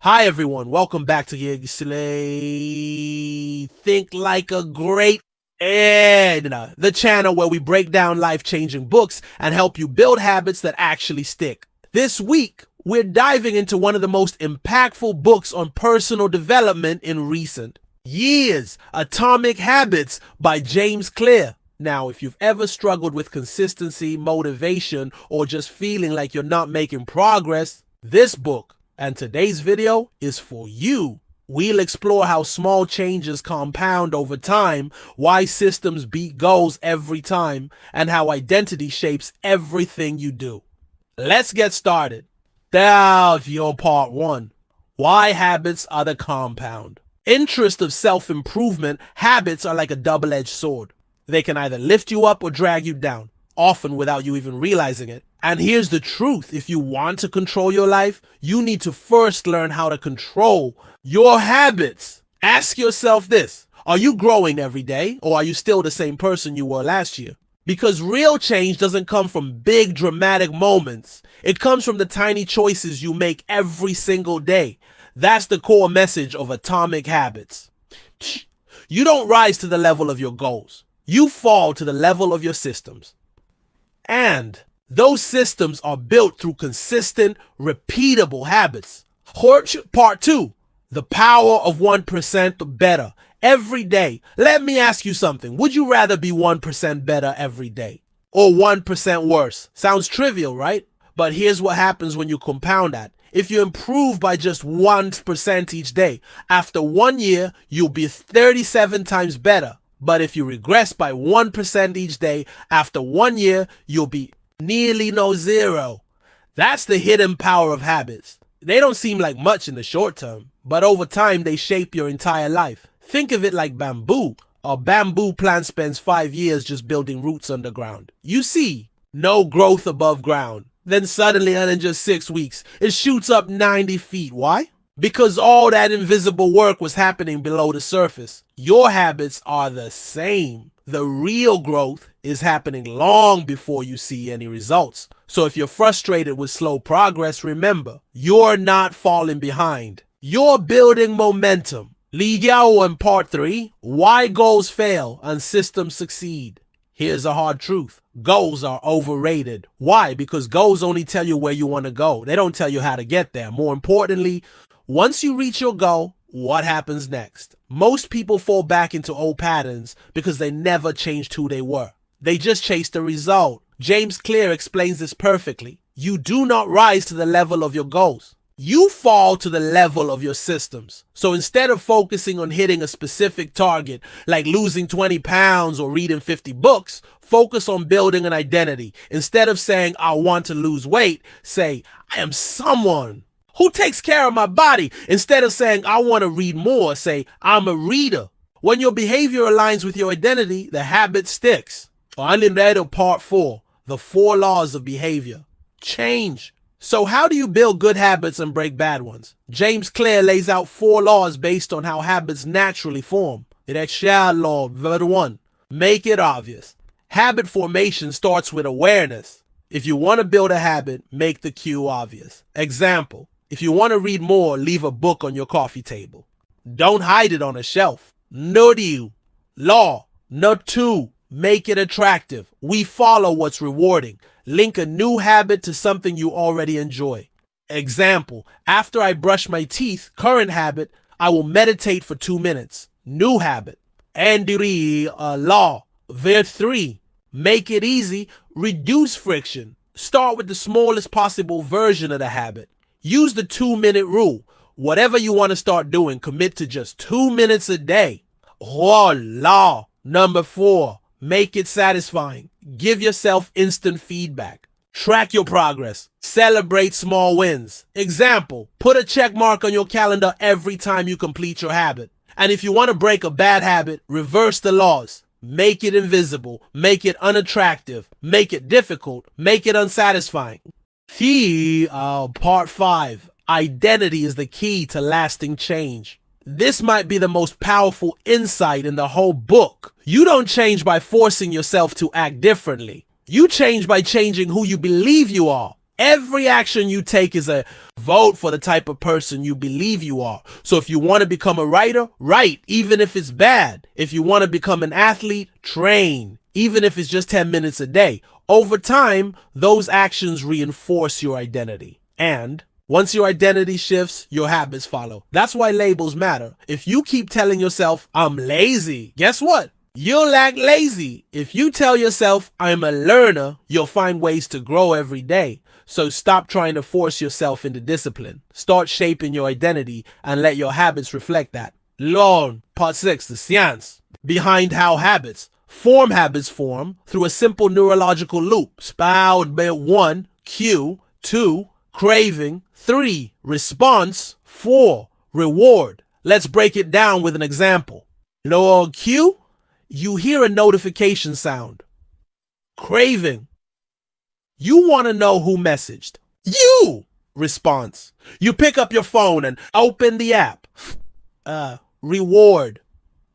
Hi everyone, welcome back to Slay Think Like a Great Man, the channel where we break down life-changing books and help you build habits that actually stick. This week, we're diving into one of the most impactful books on personal development in recent years, Atomic Habits by James Clear. Now, if you've ever struggled with consistency, motivation, or just feeling like you're not making progress, this book and today's video is for you. We'll explore how small changes compound over time, why systems beat goals every time, and how identity shapes everything you do. Let's get started. Now, your part one. Why habits are the compound. Interest of self-improvement, habits are like a double-edged sword. They can either lift you up or drag you down, often without you even realizing it. And here's the truth. If you want to control your life, you need to first learn how to control your habits. Ask yourself this. Are you growing every day, or are you still the same person you were last year? Because real change doesn't come from big dramatic moments. It comes from the tiny choices you make every single day. That's the core message of Atomic Habits. You don't rise to the level of your goals. You fall to the level of your systems. And those systems are built through consistent, repeatable habits. Part two, the power of 1% better every day. Let me ask you something. Would you rather be 1% better every day or 1% worse? Sounds trivial, right? But here's what happens when you compound that. If you improve by just 1% each day, after 1 year, you'll be 37 times better. But if you regress by 1% each day, after 1 year, you'll be nearly zero. That's the hidden power of habits. They don't seem like much in the short term, but over time, they shape your entire life. Think of it like bamboo. A bamboo plant spends 5 years just building roots underground. You see, no growth above ground. Then suddenly, in just 6 weeks, it shoots up 90 feet. Why? Because all that invisible work was happening below the surface. Your habits are the same. The real growth is happening long before you see any results. So if you're frustrated with slow progress, remember, you're not falling behind. You're building momentum. Li Yao in part 3, why goals fail and systems succeed. Here's a hard truth. Goals are overrated. Why? Because goals only tell you where you want to go. They don't tell you how to get there. More importantly, once you reach your goal, what happens next? Most people fall back into old patterns because they never changed who they were. They just chased the result. James Clear explains this perfectly. You do not rise to the level of your goals. You fall to the level of your systems. So instead of focusing on hitting a specific target, like losing 20 pounds or reading 50 books, focus on building an identity. Instead of saying, I want to lose weight, say, I am someone who takes care of my body. Instead of saying, I want to read more, say, I'm a reader. When your behavior aligns with your identity, the habit sticks. Actionable part 4, the 4 laws of behavior. Change. So how do you build good habits and break bad ones? James Clear lays out 4 laws based on how habits naturally form. Law, verse 1. Make it obvious. Habit formation starts with awareness. If you want to build a habit, make the cue obvious. Example. If you want to read more, leave a book on your coffee table. Don't hide it on a shelf. Note you. Law. Note 2. Make it attractive. We follow what's rewarding. Link a new habit to something you already enjoy. Example. After I brush my teeth, current habit, I will meditate for 2 minutes. New habit. And law. Verse 3. Make it easy. Reduce friction. Start with the smallest possible version of the habit. Use the 2-minute rule. Whatever you want to start doing, commit to just 2 minutes a day. Law. Number 4. Make it satisfying. Give yourself instant feedback. Track your progress. Celebrate small wins. Example. Put a check mark on your calendar every time you complete your habit. And if you want to break a bad habit, reverse the laws. Make it invisible. Make it unattractive. Make it difficult. Make it unsatisfying. Part 5. Identity is the key to lasting change. This might be the most powerful insight in the whole book. You don't change by forcing yourself to act differently. You change by changing who you believe you are. Every action you take is a vote for the type of person you believe you are. So if you want to become a writer, write, even if it's bad. If you want to become an athlete, train, even if it's just 10 minutes a day. Over time, those actions reinforce your identity. And once your identity shifts, your habits follow. That's why labels matter. If you keep telling yourself, I'm lazy, guess what? You'll act lazy. If you tell yourself, I'm a learner, you'll find ways to grow every day. So stop trying to force yourself into discipline. Start shaping your identity and let your habits reflect that. Learn. Part 6, the science behind how habits form through a simple neurological loop. Spout by 1, cue, 2, craving, 3, response, 4, reward. Let's break it down with an example. Lower cue, you hear a notification sound. Craving, you want to know who messaged. You! Response, you pick up your phone and open the app. Reward,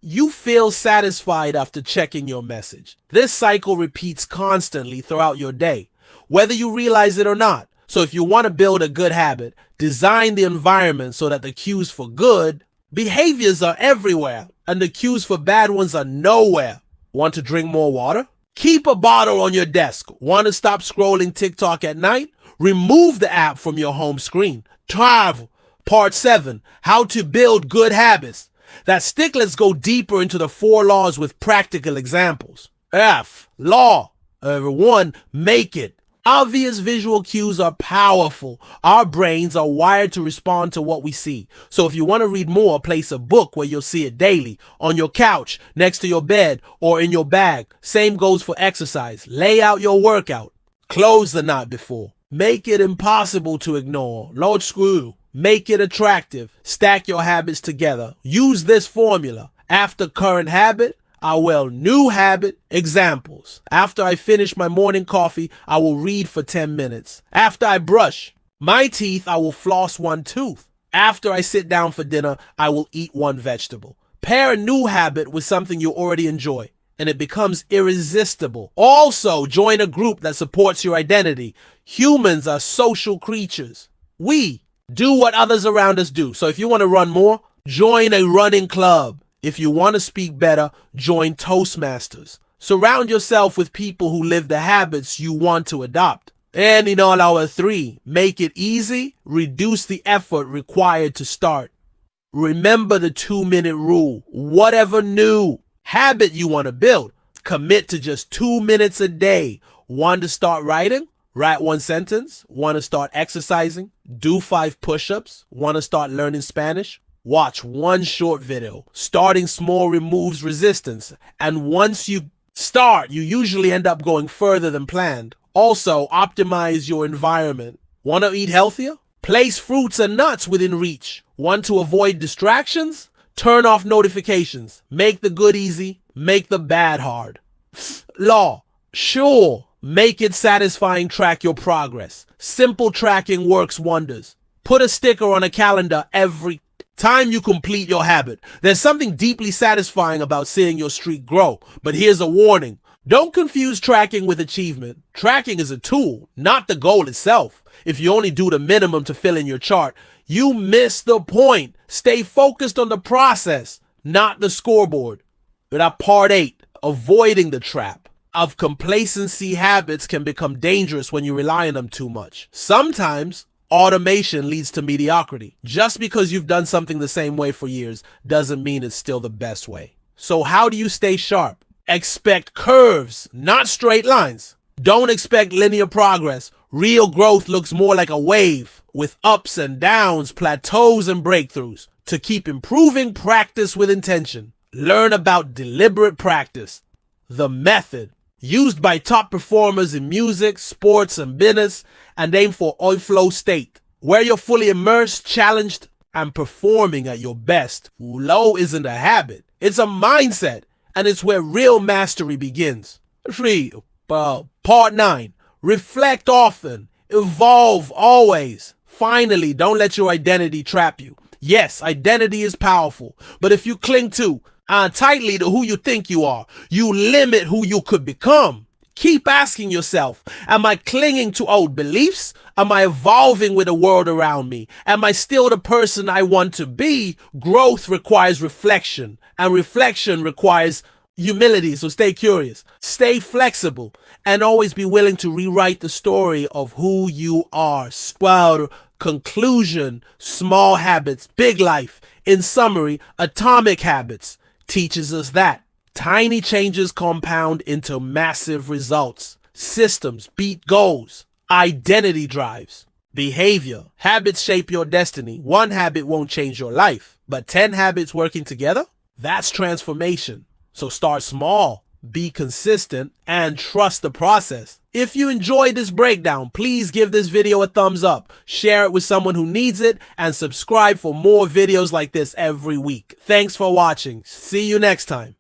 you feel satisfied after checking your message. This cycle repeats constantly throughout your day, whether you realize it or not. So if you want to build a good habit, design the environment so that the cues for good behaviors are everywhere and the cues for bad ones are nowhere. Want to drink more water? Keep a bottle on your desk. Want to stop scrolling TikTok at night? Remove the app from your home screen. Travel. Part 7, how to build good habits. That stick, let's go deeper into the 4 laws with practical examples. F, law. 1, make it. Obvious visual cues are powerful. Our brains are wired to respond to what we see. So if you want to read more, place a book where you'll see it daily, on your couch, next to your bed, or in your bag. Same goes for exercise. Lay out your workout. Close the night before. Make it impossible to ignore. Load screw. Make it attractive. Stack your habits together. Use this formula. After current habit, I will new habit. Examples. After I finish my morning coffee, I will read for 10 minutes. After I brush my teeth, I will floss 1 tooth. After I sit down for dinner, I will eat 1 vegetable. Pair a new habit with something you already enjoy, and it becomes irresistible. Also, join a group that supports your identity. Humans are social creatures. We do what others around us do. So if you want to run more, join a running club. If you want to speak better, join Toastmasters. Surround yourself with people who live the habits you want to adopt. And in all our 3, make it easy, reduce the effort required to start. Remember the 2-minute rule. Whatever new habit you want to build, commit to just 2 minutes a day. Want to start writing? Write 1 sentence. Want to start exercising? Do 5 push-ups. Want to start learning Spanish? Watch 1 short video. Starting small removes resistance. And once you start, you usually end up going further than planned. Also, optimize your environment. Want to eat healthier? Place fruits and nuts within reach. Want to avoid distractions? Turn off notifications. Make the good easy. Make the bad hard. Law. Sure. Make it satisfying. Track your progress. Simple tracking works wonders. Put a sticker on a calendar every time you complete your habit. There's something deeply satisfying about seeing your streak grow. But here's a warning. Don't confuse tracking with achievement. Tracking is a tool, not the goal itself. If you only do the minimum to fill in your chart, you miss the point. Stay focused on the process, not the scoreboard. But part 8, avoiding the trap of complacency. Habits can become dangerous when you rely on them too much. Sometimes automation leads to mediocrity. Just because you've done something the same way for years doesn't mean it's still the best way. So how do you stay sharp? Expect curves, not straight lines. Don't expect linear progress. Real growth looks more like a wave with ups and downs, plateaus and breakthroughs. To keep improving, practice with intention. Learn about deliberate practice, the method used by top performers in music, sports, and business, and aim for a flow state where you're fully immersed, challenged, and performing at your best. Flow isn't a habit, it's a mindset, and it's where real mastery begins. Part 9, reflect often, evolve always. Finally, don't let your identity trap you. Yes, identity is powerful, but if you cling tightly to who you think you are, you limit who you could become. Keep asking yourself, am I clinging to old beliefs? Am I evolving with the world around me? Am I still the person I want to be? Growth requires reflection, and reflection requires humility. So stay curious, stay flexible, and always be willing to rewrite the story of who you are. Well, conclusion, small habits, big life. In summary, Atomic Habits teaches us that tiny changes compound into massive results. Systems beat goals. Identity drives behavior. Habits shape your destiny. One habit won't change your life, but 10 habits working together, that's transformation. So start small, be consistent, and trust the process. If you enjoyed this breakdown, please give this video a thumbs up, share it with someone who needs it, and subscribe for more videos like this every week. Thanks for watching. See you next time.